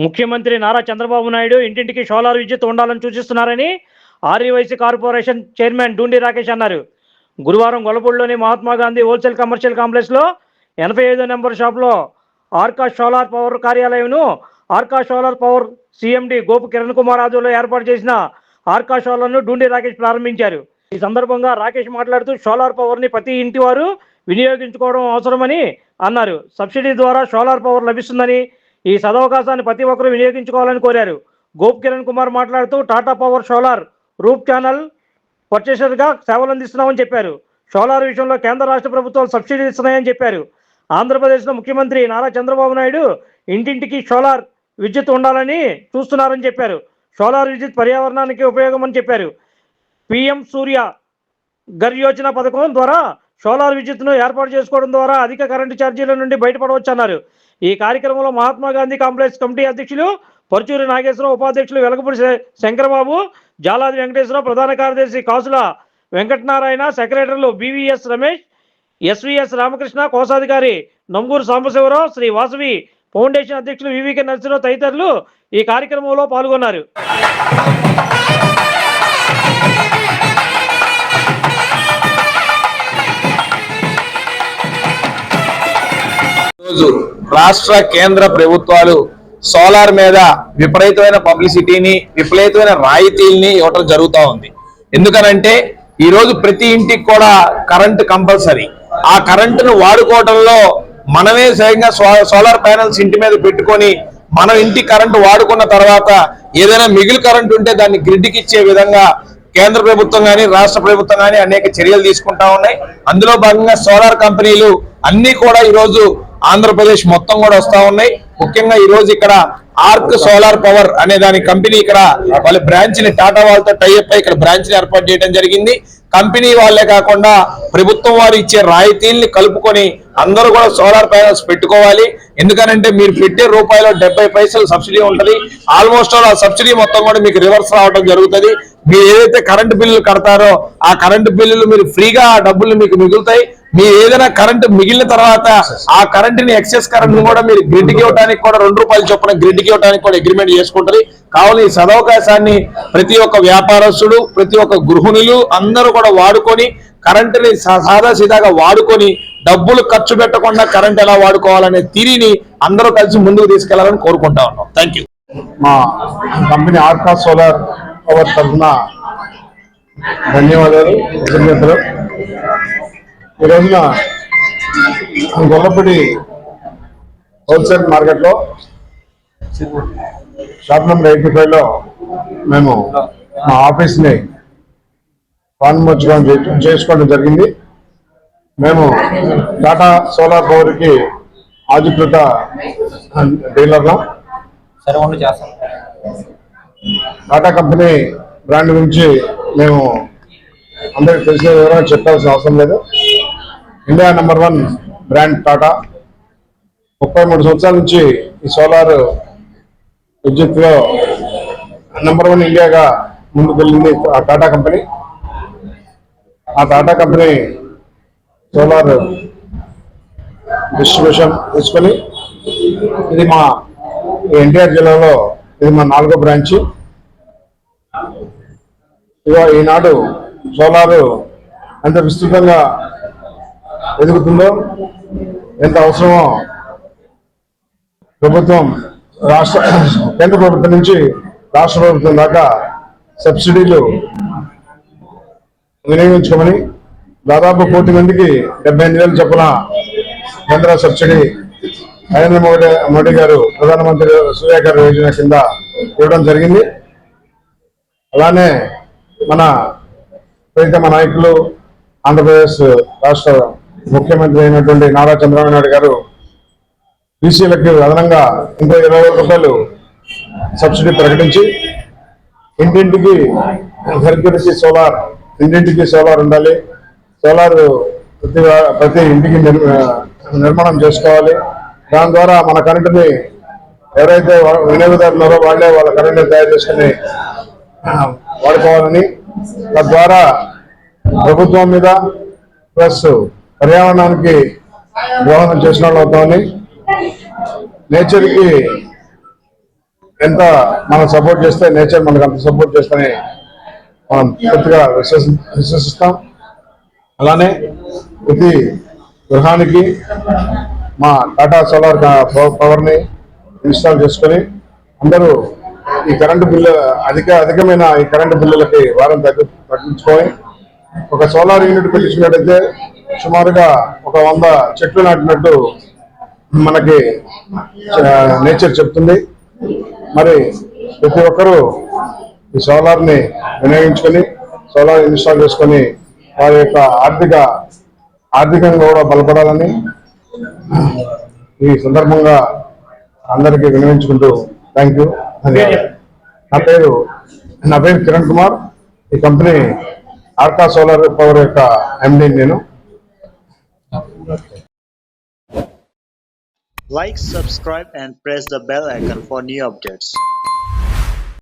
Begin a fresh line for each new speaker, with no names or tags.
ముఖ్యమంత్రి నారా చంద్రబాబు నాయుడు ఇంటింటికి సోలార్ విద్యుత్ ఉండాలని సూచిస్తున్నారని ఆర్ఈవైసీ కార్పొరేషన్ చైర్మన్ డూండి రాకేష్ అన్నారు. గురువారం గొల్లపూడిలోని మహాత్మా గాంధీ హోల్సేల్ కమర్షియల్ కాంప్లెక్స్లో 85 నెంబర్ షాప్లో ఆర్కా సోలార్ పవర్ కార్యాలయంను Arka solar power CMD Gopu Kiran Kumar ఆధ్వర్యంలో ఏర్పాటు చేసిన ఆర్కా సోలార్ను డూండి రాకేష్ ప్రారంభించారు. ఈ సందర్భంగా రాకేష్ మాట్లాడుతూ సోలార్ పవర్ని ప్రతి ఇంటి వారు వినియోగించుకోవడం అవసరమని అన్నారు. సబ్సిడీ ద్వారా సోలార్ పవర్ లభిస్తుందని, ఈ సదవకాశాన్ని ప్రతి ఒక్కరూ వినియోగించుకోవాలని కోరారు. గోప్ కిరణ్ కుమార్ మాట్లాడుతూ టాటా పవర్ సోలార్ రూప్ ఛానల్ పర్చేసర్గా సేవలు అందిస్తున్నామని చెప్పారు. సోలార్ విషయంలో కేంద్ర రాష్ట్ర ప్రభుత్వాలు సబ్సిడీ ఇస్తున్నాయని చెప్పారు. ఆంధ్రప్రదేశ్లో ముఖ్యమంత్రి నారా చంద్రబాబు నాయుడు ఇంటింటికి సోలార్ విద్యుత్ ఉండాలని చూస్తున్నారని చెప్పారు. సోలార్ విద్యుత్ పర్యావరణానికి ఉపయోగమని చెప్పారు. పిఎం సూర్య ఘర్ యోజన పథకం ద్వారా సోలార్ విద్యుత్తును ఏర్పాటు చేసుకోవడం ద్వారా అధిక కరెంటు ఛార్జీల నుండి బయటపడవచ్చన్నారు. ఈ కార్యక్రమంలో మహాత్మా గాంధీ కాంప్లెక్స్ కమిటీ అధ్యక్షులు పరుచూరి నాగేశ్వరరావు, ఉపాధ్యక్షులు వెలగపూడి శంకరబాబు, జాలాది వెంకటేశ్వరరావు, ప్రధాన కార్యదర్శి కాసుల వెంకటనారాయణ, సెక్రటరీలు బివిఎస్ రమేష్, ఎస్విఎస్ రామకృష్ణ, కోశాధికారి నంబూరు సాంబశివరావు, శ్రీ వాసవి ఫౌండేషన్ అధ్యక్షులు వివికే నరసింహరావు తదితరులు ఈ కార్యక్రమంలో పాల్గొన్నారు.
రాష్ట్ర కేంద్ర ప్రభుత్వాలు సోలార్ మీద విపరీతమైన పబ్లిసిటీని, విపరీతమైన రాయితీల్ని ఇవ్వటం జరుగుతూ ఉంది. ఎందుకనంటే ఈరోజు ప్రతి ఇంటికి కూడా కరెంటు కంపల్సరీ. ఆ కరెంటును వాడుకోవడంలో మనమే స్వయంగా సోలార్ ప్యానెల్స్ ఇంటి మీద పెట్టుకొని మనం ఇంటి కరెంటు వాడుకున్న తర్వాత ఏదైనా మిగిలి కరెంటు ఉంటే దాన్ని గ్రిడ్కి ఇచ్చే విధంగా కేంద్ర ప్రభుత్వం కానీ రాష్ట్ర ప్రభుత్వం కానీ అనేక చర్యలు తీసుకుంటా ఉన్నాయి. అందులో భాగంగా సోలార్ కంపెనీలు అన్ని కూడా ఈరోజు ఆంధ్రప్రదేశ్ మొత్తం కూడా వస్తా ఉన్నాయి. ముఖ్యంగా ఈ రోజు ఇక్కడ ఆర్క్ సోలార్ పవర్ అనే దాని కంపెనీ ఇక్కడ వాళ్ళ బ్రాంచ్ ని టాటా వాళ్ళతో టైఅప్ అయి ఇక్కడ బ్రాంచ్ ని ఏర్పాటు చేయడం జరిగింది. కంపెనీ వాళ్ళే కాకుండా ప్రభుత్వం వారు ఇచ్చే రాయితీల్ని కలుపుకొని అందరూ కూడా సోలార్ ప్యానల్స్ పెట్టుకోవాలి. ఎందుకనంటే మీరు పెట్టే రూపాయలు 70 పైసలు సబ్సిడీ ఉంటుంది. ఆల్మోస్ట్ ఆ సబ్సిడీ మొత్తం కూడా మీకు రివర్స్ రావడం జరుగుతుంది. మీరు ఏదైతే కరెంటు బిల్లులు కడతారో ఆ కరెంటు బిల్లులు మీరు ఫ్రీగా ఆ డబ్బులు మీకు మిగులుతాయి. మీరు ఏదైనా కరెంటు మిగిలిన తర్వాత ఆ కరెంటుని ఎక్సెస్ కరెంట్ కూడా మీరు గ్రిడ్కి ఇవ్వడానికి కూడా ₹2 చొప్పున గ్రిడ్కి ఇవ్వడానికి కూడా అగ్రిమెంట్ చేసుకుంటారు. కావున ఈ సదవకాశాన్ని ప్రతి ఒక్క వ్యాపారస్తుడు, ప్రతి ఒక్క గృహిణులు అందరూ కూడా వాడుకొని కరెంటుని సాదాసీదాగా వాడుకొని డబ్బులు ఖర్చు పెట్టకుండా కరెంట్ ఎలా వాడుకోవాలనే తీరిని అందరూ కలిసి ముందుకు తీసుకెళ్లాలని కోరుకుంటా ఉన్నాం. Thank you.
మా కంపెనీ ఆర్కా సోలార్ పవర్ తరఫున ధన్యవాదాలు, కృతజ్ఞతలు. ఈ రోజున గొల్లపూడి హోల్సేల్ మార్కెట్లో షాప్ నెంబర్ 85లో మేము మా ఆఫీస్ని ప్రారంభోత్సవం చేసుకోవడం జరిగింది. మేము టాటా సోలార్ పవర్కి అధికృత డీలర్లం. టాటా కంపెనీ బ్రాండ్ గురించి మేము అందరికి తెలిసిన వివరంగా చెప్పాల్సిన అవసరం లేదు. India number 1 brand Tata. 33 సంవత్సరాల నుంచి ఈ సోలార్ విద్యుత్లో నెంబర్ 1 ఇండియాగా ముందుకు వెళ్ళింది ఆ టాటా కంపెనీ. ఆ టాటా కంపెనీ సోలార్ డిస్ట్రిబ్యూషన్ తీసుకొని ఇది మా ఎన్టీఆర్ జిల్లాలో ఇది మా 4వ బ్రాంచ్. ఈనాడు సోలారు ఎంత విస్తృతంగా ఎదుగుతుందో, ఎంత అవసరమో ప్రభుత్వం కేంద్ర ప్రభుత్వం నుంచి రాష్ట్ర ప్రభుత్వం దాకా సబ్సిడీలు వినియోగించుకోమని దాదాపు 1 కోటి మందికి 78,000 చొప్పున కేంద్ర సబ్సిడీ నరేంద్ర మోడీ గారు ప్రధానమంత్రి సూర్యఘర్ యోజన కింద ఇవ్వడం జరిగింది. అలానే మన ప్రీతమ నాయకులు ఆంధ్రప్రదేశ్ రాష్ట్ర ముఖ్యమంత్రి అయినటువంటి నారా చంద్రబాబు నాయుడు గారు బీసీలకు అదనంగా ఇంకో ₹20,000 సబ్సిడీ ప్రకటించి ఇంటింటికి ఇంటింటికి సోలార్ ఉండాలి, సోలార్ ప్రతి ఇంటికి నిర్మాణం చేసుకోవాలి. దాని ద్వారా మన కరెంటుని ఎవరైతే వినియోగదారులు ఉన్నారో వాళ్ళే వాళ్ళ కరెంటుని తయారు చేసుకుని వాడుకోవాలని, తద్వారా ప్రభుత్వం మీద ప్లస్ పర్యావరణానికి దోహదం చేసిన వాళ్ళు అవుతామని, నేచర్కి ఎంత మనం సపోర్ట్ చేస్తే నేచర్ మనకు అంత సపోర్ట్ చేస్తేనే మనం పూర్తిగా విశ్వసిస్తాం. అలానే ప్రతి గృహానికి మా టాటా సోలార్ పవర్ని ఇన్స్టాల్ చేసుకొని అందరూ ఈ కరెంటు బిల్లు అధికమైన ఈ కరెంటు బిల్లులకి వారం తగ్గించుకొని ఒక సోలార్ యూనిట్ పెట్టించుకున్నట్టయితే సుమారుగా ఒక 100 చెట్లు నాటినట్టు మనకి నేచర్ చెప్తుంది. మరి ప్రతి ఒక్కరూ ఈ సోలార్ని వినియోగించుకొని సోలార్ ఇన్స్టాల్ చేసుకొని వారి యొక్క ఆర్థికంగా కూడా బలపడాలని ఈ సందర్భంగా అందరికీ వినియోగించుకుంటూ థ్యాంక్ యూ. నా పేరు కిరణ్ కుమార్. ఈ కంపెనీ ఆర్కా సోలార్ పవర్ యొక్క ఎండి నేను.
Like, subscribe and press the bell icon for new updates.